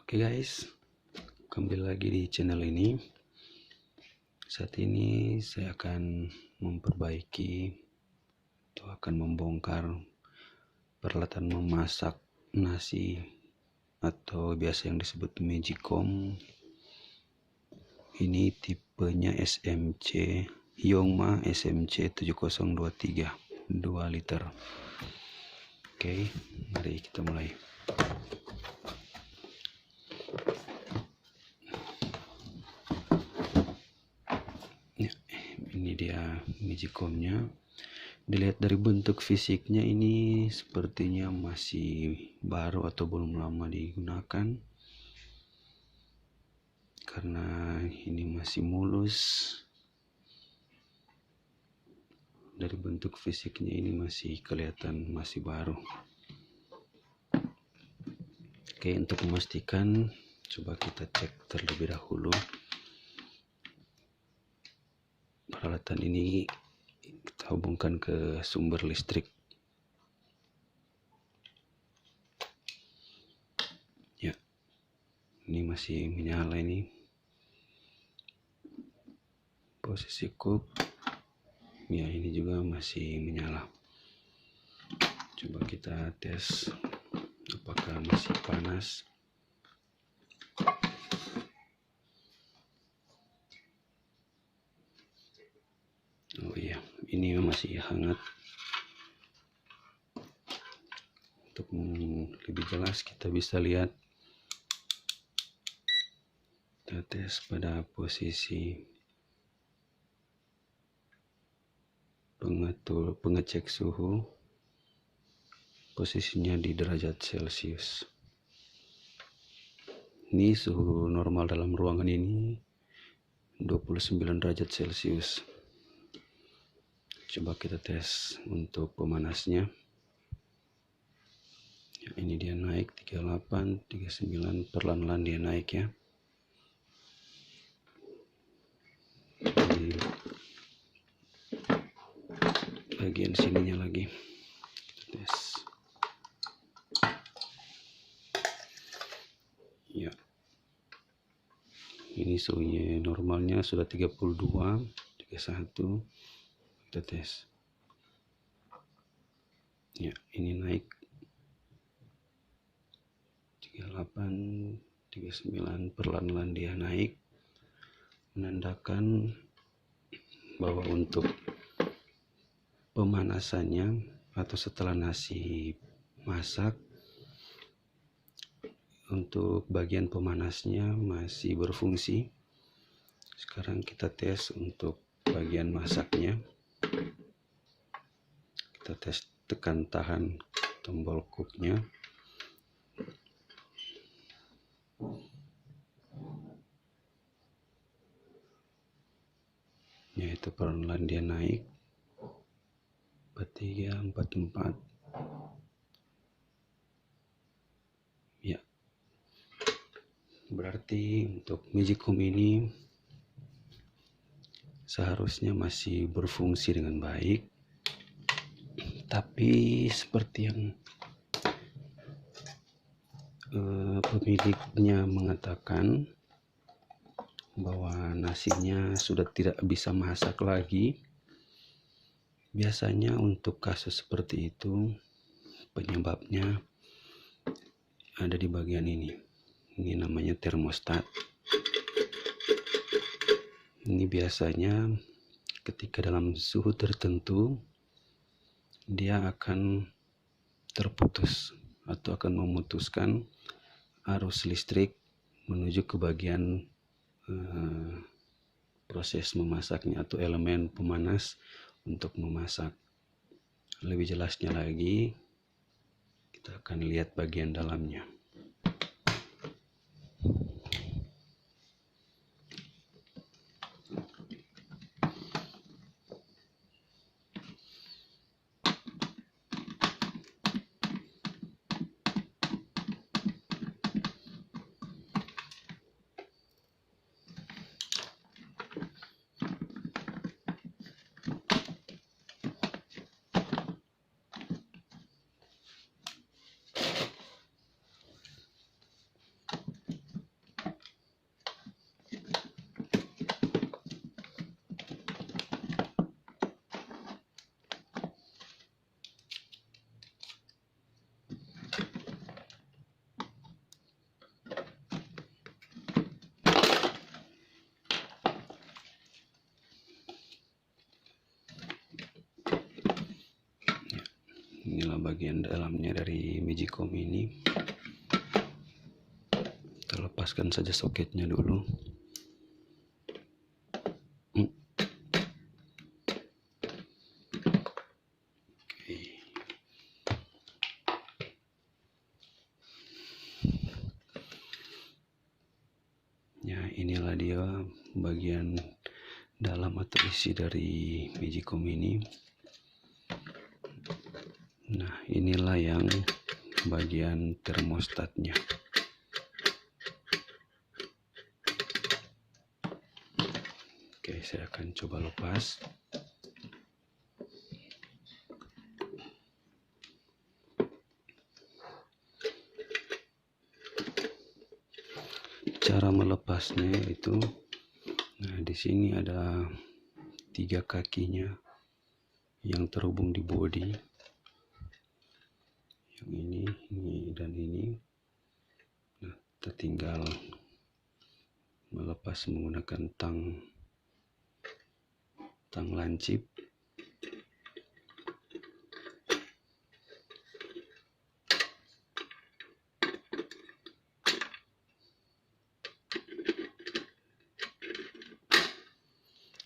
Oke guys, kembali lagi di channel ini. Saat ini saya akan memperbaiki atau akan membongkar peralatan memasak nasi atau biasa yang disebut magicom. Ini tipenya SMC Yongma SMC 7023 2 liter. Oke, mari kita mulai. Ini dia magicomnya. Dilihat dari bentuk fisiknya ini sepertinya masih baru atau belum lama digunakan, karena ini masih mulus. Dari bentuk fisiknya ini masih kelihatan masih baru. Oke, untuk memastikan coba kita cek terlebih dahulu peralatan ini kita hubungkan ke sumber listrik. Ya, ini masih menyala ini. Posisi cook. Ya, ini juga masih menyala. Coba kita tes apakah masih panas. Oh iya, ini masih hangat. Untuk lebih jelas kita bisa lihat, kita tes pada posisi pengecek suhu, posisinya di derajat Celcius. Ini suhu normal dalam ruangan ini 29 derajat Celcius. Coba kita tes untuk pemanasnya. Ya, ini dia naik 38, 39, perlahan-lahan dia naik ya. Di bagian sininya lagi kita tes. Ya, ini suhunya normalnya sudah 32, 31. Kita tes. Ya, ini naik 38, 39, perlahan-lahan dia naik, menandakan bahwa untuk pemanasannya atau setelah nasi masak, untuk bagian pemanasnya masih berfungsi. Sekarang kita tes untuk bagian masaknya. Kita tes tekan tahan tombol cooknya. Yaitu perlahan dia naik 43, 44. Ya, berarti untuk magicom ini seharusnya masih berfungsi dengan baik. Tapi seperti yang pemiliknya mengatakan bahwa nasinya sudah tidak bisa masak lagi. Biasanya untuk kasus seperti itu penyebabnya ada di bagian ini. Ini namanya termostat. Ini biasanya ketika dalam suhu tertentu dia akan terputus atau akan memutuskan arus listrik menuju ke bagian proses memasaknya atau elemen pemanas untuk memasak. Lebih jelasnya lagi kita akan lihat bagian dalamnya. bagian dalamnya dari Magicom ini. Kita lepaskan saja soketnya dulu. Ya, inilah dia bagian dalam atau isi dari Magicom ini. Nah, inilah yang bagian termostatnya. Oke, saya akan coba lepas. Cara melepasnya itu, nah di sini ada 3 kakinya yang terhubung di bodi. Yang ini dan ini. Nah, kita tinggal melepas menggunakan tang lancip.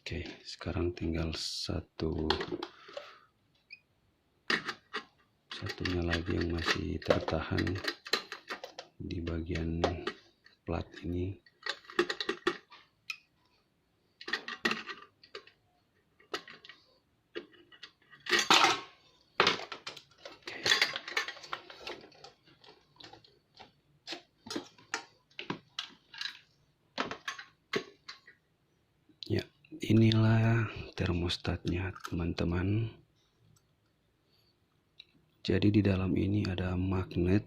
Oke, sekarang tinggal satunya lagi yang masih tertahan di bagian plat ini. Ya, inilah termostatnya, teman-teman. Jadi di dalam ini ada magnet.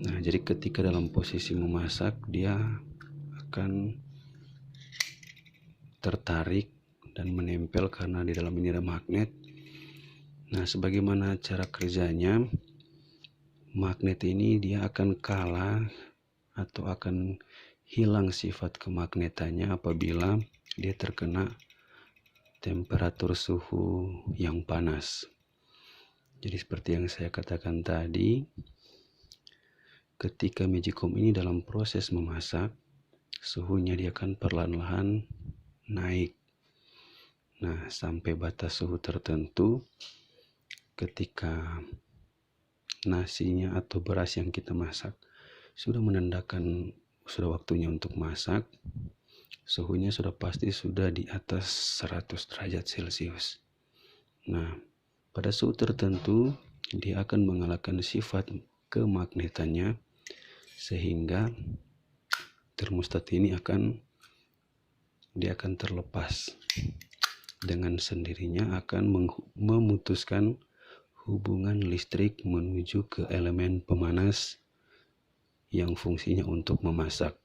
Nah, jadi ketika dalam posisi memasak, dia akan tertarik dan menempel karena di dalam ini ada magnet. Nah, sebagaimana cara kerjanya, magnet ini dia akan kalah atau akan hilang sifat kemagnetannya apabila dia terkena temperatur suhu yang panas. Jadi seperti yang saya katakan tadi, ketika Magicom ini dalam proses memasak, suhunya dia akan perlahan-lahan naik. Nah, sampai batas suhu tertentu, ketika nasinya atau beras yang kita masak sudah menandakan sudah waktunya untuk masak, suhunya sudah pasti sudah di atas 100 derajat Celcius. Nah, pada suhu tertentu dia akan mengalahkan sifat kemagnetannya sehingga termostat ini akan terlepas. Dengan sendirinya akan memutuskan hubungan listrik menuju ke elemen pemanas yang fungsinya untuk memasak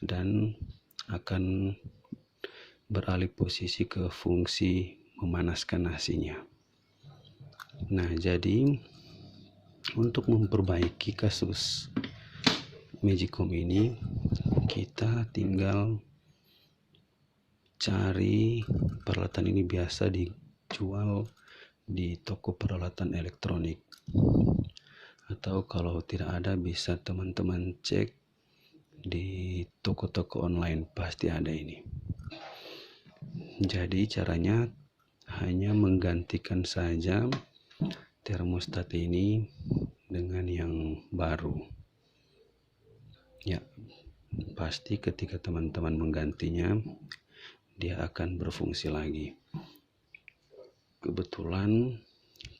dan akan beralih posisi ke fungsi memanaskan nasinya. Nah, jadi untuk memperbaiki kasus Magicom ini, kita tinggal cari peralatan ini, biasa dijual di toko peralatan elektronik, atau kalau tidak ada bisa teman-teman cek di toko-toko online, pasti ada ini. Jadi caranya hanya menggantikan saja termostat ini dengan yang baru. Ya, pasti ketika teman-teman menggantinya dia akan berfungsi lagi. Kebetulan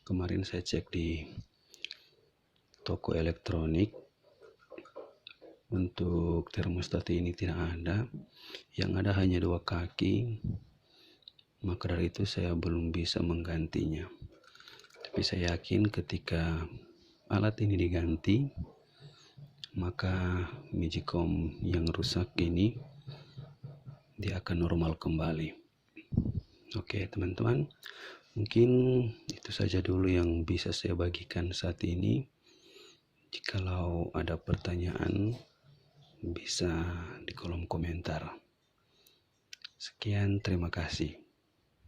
kemarin saya cek di toko elektronik, untuk termostat ini tidak ada, yang ada hanya 2 kaki, maka dari itu saya belum bisa menggantinya. Tapi saya yakin ketika alat ini diganti, maka Magicom yang rusak ini dia akan normal kembali. Oke teman-teman, mungkin itu saja dulu yang bisa saya bagikan saat ini. Jikalau ada pertanyaan bisa di kolom komentar. Sekian, terima kasih.